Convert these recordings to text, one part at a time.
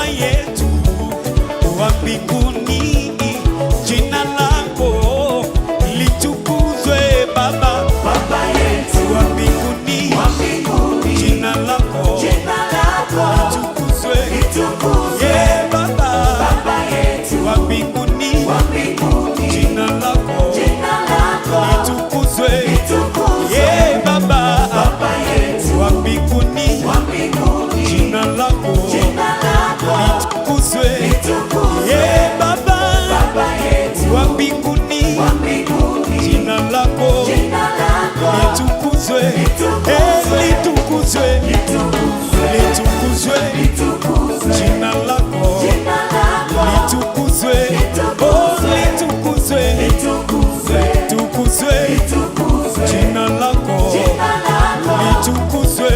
yetu wa mbinguni, jina lako litukuzwe Baba. Baba yetu wa mbinguni, jina lako litukuzwe. Yeah, Baba. Baba yetu wa mbinguni, jina lako litukuzwe. Yeah, Baba. Baba yetu wa mbinguni, jina lako litukuzwe. Yeah, Baba. Baba yetu wa mbinguni, jina lako litukuzwe. Eh, litukuzwe. Litukuzwe. Jina lako litukuzwe. Oh, litukuzwe. Litukuzwe. Jina lako litukuzwe.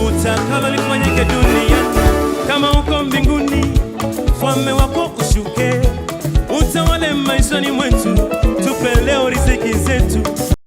Utakalo lifanyike